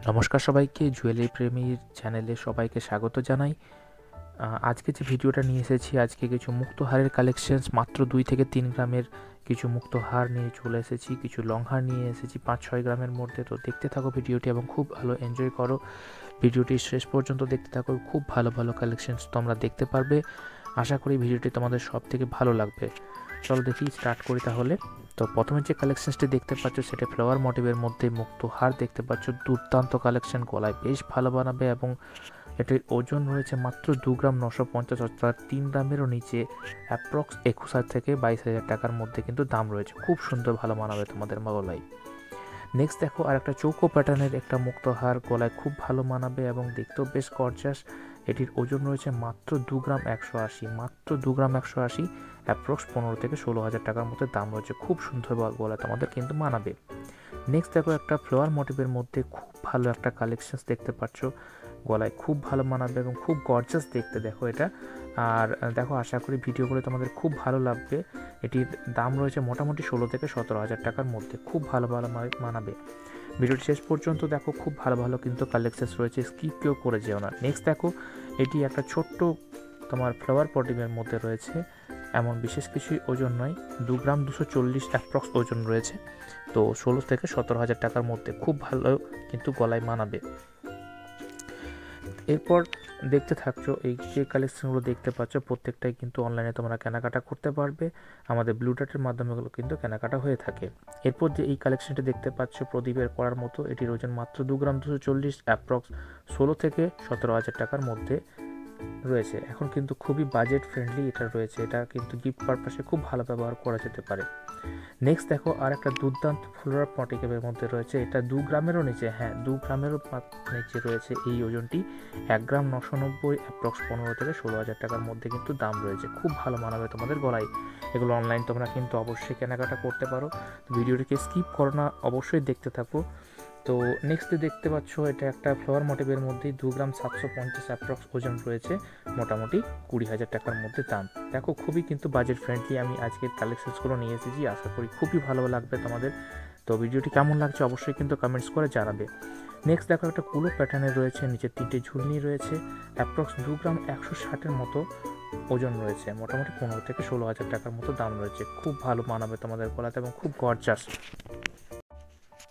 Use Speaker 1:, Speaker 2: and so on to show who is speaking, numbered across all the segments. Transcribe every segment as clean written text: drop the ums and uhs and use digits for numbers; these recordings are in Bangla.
Speaker 1: নমস্কার সবাইকে, জুয়েলারি প্রেমীর চ্যানেলে সবাইকে স্বাগত জানাই। আজকে যে ভিডিওটা নিয়ে এসেছি, আজকে কিছু মুক্তহারের কালেকশনস মাত্র 2 থেকে 3 গ্রামের কিছু মুক্তহার নিয়ে চলে এসেছি। কিছু লং হার নিয়ে এসেছি 5-6 গ্রামের মধ্যে। তো দেখতে থাকো ভিডিওটি এবং খুব ভালো এনজয় করো। ভিডিওটি শেষ পর্যন্ত দেখতে থাকো, খুব ভালো ভালো কালেকশনস তোমরা দেখতে পারবে। আশা করি ভিডিওটি তোমাদের সব থেকে ভালো লাগবে। চলো দেখি, স্টার্ট করি তাহলে। তো প্রথমে যে কালেকশনসটি দেখতে পাচ্ছ সেটা ফ্লাওয়ার মোটিভের মধ্যে মুক্তহার দেখতে পাচ্ছ। দুর্দান্ত কালেকশন, গলায় বেশ ভালো বানাবে এবং এটির ওজন রয়েছে মাত্র 2 গ্রাম 950, অর্থাৎ 3 গ্রামেরও নিচে। অ্যাপ্রক্স 21,000 থেকে 22,000 টাকার মধ্যে কিন্তু দাম রয়েছে। খুব সুন্দর ভালো মানাবে তোমাদের গলায়। নেক্সট দেখো, আর একটা চৌকো প্যাটার্নের একটা মুক্তহার, গলায় খুব ভালো মানাবে এবং দেখতেও বেশ গর্জাস। এটির ওজন রয়েছে মাত্র 2 গ্রাম 180, মাত্র 2 গ্রাম 180, অ্যাপ্রক্স 15 থেকে 16,000 টাকার মধ্যে দাম রয়েছে। খুব সুন্দর গলা তোমাদের কিন্তু মানাবে। নেক্সট দেখো, একটা ফ্লাওয়ার মোটিভের মধ্যে খুব ভালো একটা কালেকশনস দেখতে পাচ্ছ, গলায় খুব ভালো মানাবে এবং খুব গর্জাস দেখতে দেখো এটা। আর দেখো, আশা করি ভিডিওগুলো তোমাদের খুব ভালো লাগবে। এটির দাম রয়েছে মোটামুটি 16 থেকে 17,000 টাকার মধ্যে। খুব ভালো ভালো মানাবে। ভিডিওটি শেষ পর্যন্ত দেখো, খুব ভালো ভালো কিন্তু কালেকশনস রয়েছে, স্কিপ কেউ করে যেও না। নেক্সট দেখো, এটি একটা ছোট্ট তোমার ফ্লাওয়ার পটিংয়ের মধ্যে রয়েছে, এমন বিশেষ কিছুই ওজন নয়। 2 গ্রাম 240 অ্যাপ্রক্স ওজন রয়েছে। তো 16 থেকে 17,000 টাকার মধ্যে খুব ভালো কিন্তু গলায় মানাবে। এরপর দেখতে থাকছো, এই যে কালেকশনগুলো দেখতে পাচ্ছ প্রত্যেকটাই কিন্তু অনলাইনে তোমরা কেনাকাটা করতে পারবে। আমাদের ব্লু ডার্টের মাধ্যমে এগুলো কিন্তু কেনাকাটা হয়ে থাকে। এরপর যে এই কালেকশনটি দেখতে পাচ্ছ প্রদীপের করার মতো, এটির ওজন মাত্র 2 গ্রাম 240, অ্যাপ্রক্স 16 থেকে 17,000 টাকার মধ্যে রয়েছে। এখন কিন্তু খুবই বাজেট ফ্রেন্ডলি এটা রয়েছে, এটা কিন্তু গিফট পারপাসে খুব ভালো ব্যবহার করা যেতে পারে। নেক্সট দেখো, আর একটা দুর্দান্ত ফ্লোরার পটিকের মধ্যে রয়েছে, এটা 2 গ্রামেরও নিচে, হ্যাঁ 2 গ্রামেরও নিচে রয়েছে এই ওজনটি। 1 গ্রাম 990, অ্যাপ্রক্স 15 থেকে 16,000 টাকার মধ্যে কিন্তু দাম রয়েছে। খুব ভালো মানাবে তোমাদের গলায়। এগুলো অনলাইন তোমরা কিন্তু অবশ্যই কেনাকাটা করতে পারো। ভিডিওটিকে স্কিপ করো না, অবশ্যই দেখতে থাকো। তো নেক্সট দেখতে পাচ্ছ, এটা একটা ফ্লাওয়ার মোটিভের মধ্যে 2 গ্রাম 750 অ্যাপ্রক্স ওজন রয়েছে, মোটামুটি 20,000 টাকার মধ্যে দাম। দেখো, খুবই কিন্তু বাজেট ফ্রেন্ডলি আমি আজকের কালেকশনসগুলো নিয়ে এসেছি, আশা করি খুবই ভালো লাগবে তোমাদের। তো ভিডিওটি কেমন লাগছে অবশ্যই কিন্তু কমেন্টস করে জানাবে। নেক্সট দেখো, একটা কুলো প্যাটার্নের রয়েছে, নিচে 3টে ঝুলনি রয়েছে, অ্যাপ্রক্স 2 গ্রাম 160-এর মতো ওজন রয়েছে, মোটামুটি 15 থেকে 16,000 টাকার মতো দাম রয়েছে। খুব ভালো মানাবে তোমাদের গলাতে এবং খুব গর্জাস।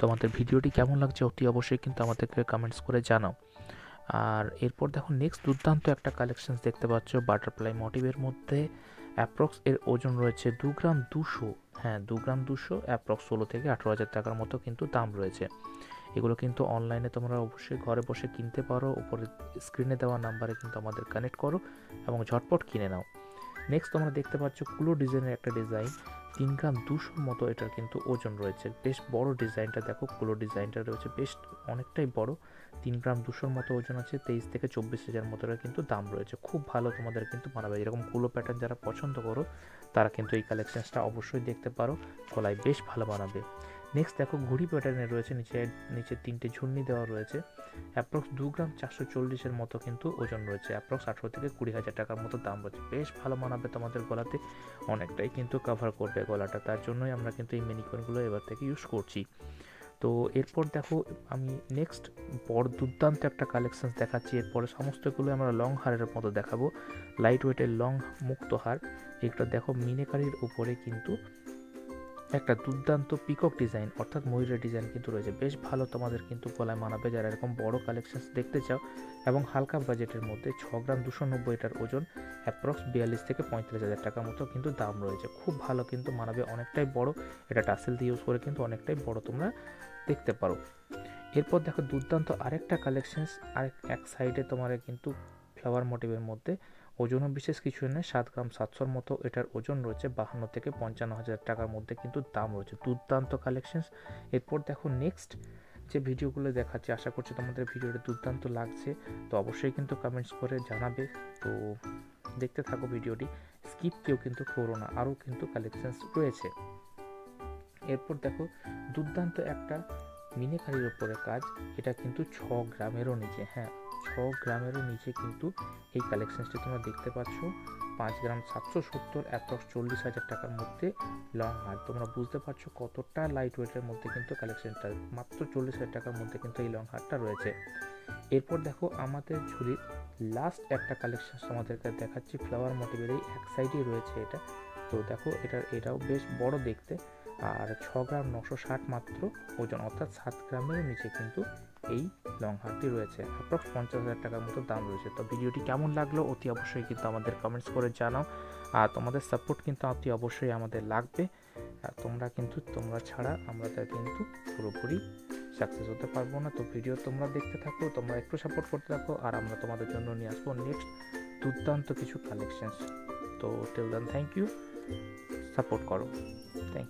Speaker 1: তোমাদের ভিডিওটি কেমন লাগছে অতি অবশ্যই কিন্তু আমাদেরকে কমেন্টস করে জানাও। আর এরপর দেখো, নেক্সট দুর্দান্ত একটা কালেকশনস দেখতে পাচ্ছ বাটারফ্লাই মোটিভের মধ্যে। অ্যাপ্রক্স এর ওজন রয়েছে 2 গ্রাম 200, হ্যাঁ 2 গ্রাম 200, অ্যাপ্রক্স 16 থেকে 18,000 টাকার মতো কিন্তু দাম রয়েছে। এগুলো কিন্তু অনলাইনে তোমরা অবশ্যই ঘরে বসে কিনতে পারো। উপরে স্ক্রিনে দেওয়া নাম্বারে কিন্তু আমাদের কানেক্ট করো এবং ঝটপট কিনে নাও। নেক্সট তোমরা দেখতে পাচ্ছ কুলো ডিজাইনের একটা ডিজাইন, 3 গ্রাম 200 মতো এটার কিন্তু ওজন রয়েছে। বেশ বড় ডিজাইনটা দেখো, কুলো ডিজাইনটা রয়েছে বেশ অনেকটাই বড়। 3 গ্রাম 200-র মতো ওজন আছে, 23 থেকে 24,000 মতো কিন্তু দাম রয়েছে। খুব ভালো তোমাদের কিন্তু মানাবে। এরকম কুলো প্যাটার্ন যারা পছন্দ করো তারা কিন্তু এই কালেকশনসটা অবশ্যই দেখতে পারো, গলায় বেশ ভালো মানাবে। নেক্সট দেখো, ঘুড়ি প্যাটার্নের রয়েছে, নিচে 3টে ঝুলনি দেওয়া রয়েছে, অ্যাপ্রক্স 2 গ্রাম 440-এর মতো কিন্তু ওজন রয়েছে, অ্যাপ্রক্স 18 থেকে 20,000 টাকার মতো দাম রয়েছে। বেশ ভালো মানাবে তোমাদের গলাতে, অনেকটাই কিন্তু কভার করবে গলাটা, তার জন্যই আমরা কিন্তু এই ম্যানিকুইনগুলো এবার থেকে ইউজ করছি। তো এরপর দেখো, আমি নেক্সট বড় দুর্দান্ত একটা কালেকশন দেখাচ্ছি। এরপরে সমস্তগুলো আমরা লং হারের মতো দেখাবো, লাইট ওয়েটের লং মুক্ত হার। এটা দেখো, মিনেকারির উপরে কিন্তু একটা দুর্দান্ত পিকক ডিজাইন, অর্থাৎ ময়ূরের ডিজাইন কিন্তু রয়েছে। বেশ ভালো তোমাদের কিন্তু গলায় মানাবে যারা এরকম বড় কালেকশন দেখতে চাও এবং হালকা বাজেটের মধ্যে। 6 গ্রাম 290 এটার ওজন, অ্যাপ্রক্স 42 থেকে 35,000 টাকার মতো কিন্তু দাম রয়েছে। খুব ভালো কিন্তু মানাবে, অনেকটাই বড়। এটা টাসেল দিয়ে ইউজ করে কিন্তু অনেকটাই বড় তোমরা দেখতে পারো। এরপর দেখো, দুর্দান্ত আরেকটা কালেকশনস, এক সাইডে তোমার কিন্তু ফ্লাওয়ার মোটিভের মধ্যে, ওজনও বিশেষ কিছু নেই, 7 গ্রাম 700-র মতো এটার ওজন রয়েছে, 52 থেকে 55,000 টাকার মধ্যে কিন্তু দাম রয়েছে। দুর্দান্ত কালেকশনস। এরপর দেখো, নেক্সট যে ভিডিওগুলো দেখাচ্ছি, আশা করছি তোমাদের ভিডিওটা দুর্দান্ত লাগছে। তো অবশ্যই কিন্তু কমেন্টস করে জানাবে। তো দেখতে থাকো ভিডিওটি, স্কিপ কেউ কিন্তু করো না, আরও কিন্তু কালেকশনস রয়েছে। এরপর দেখো, দুর্দান্ত একটা মিনাকারির উপরে কাজ, এটা কিন্তু 6 গ্রামেরও নিচে, হ্যাঁ 6 গ্রামেরও নিচে কিন্তু এই কালেকশনসটি তোমরা দেখতে পাচ্ছ। 5 গ্রাম 770, অ্যাপ্রক্স 40,000 টাকার মধ্যে লং হার। তোমরা বুঝতে পারছো কতটা লাইট ওয়েটের মধ্যে কিন্তু কালেকশনটা, মাত্র 40,000 টাকার মধ্যে কিন্তু এই লং হারটা রয়েছে। এরপর দেখো আমাদের ঝুলির লাস্ট একটা কালেকশন তোমাদেরকে দেখাচ্ছি, ফ্লাওয়ার মোটিভের এই এক সাইডেই রয়েছে এটা। তো দেখো এটাও বেশ বড় দেখতে, আর 6 গ্রাম 960 মাত্র ওজন, অর্থাৎ 7 গ্রামের নিচে কিন্তু এই লং হারটি রয়েছে। অ্যাপ্রক্স 50,000 টাকার মতো দাম রয়েছে। তো ভিডিওটি কেমন লাগলো অতি অবশ্যই কিন্তু আমাদের কমেন্টস করে জানাও, আর তোমাদের সাপোর্ট কিন্তু অতি অবশ্যই আমাদের লাগবে। আর তোমরা ছাড়া আমরা কিন্তু পুরোপুরি সাকসেস হতে পারবো না। তো ভিডিও তোমরা দেখতে থাকো, তোমরা একটু সাপোর্ট করতে থাকো, আর আমরা তোমাদের জন্য নিয়ে আসবো নেক্সট দুর্দান্ত কিছু কালেকশনস। তো till then thank you, support করো, থ্যাংক ইউ।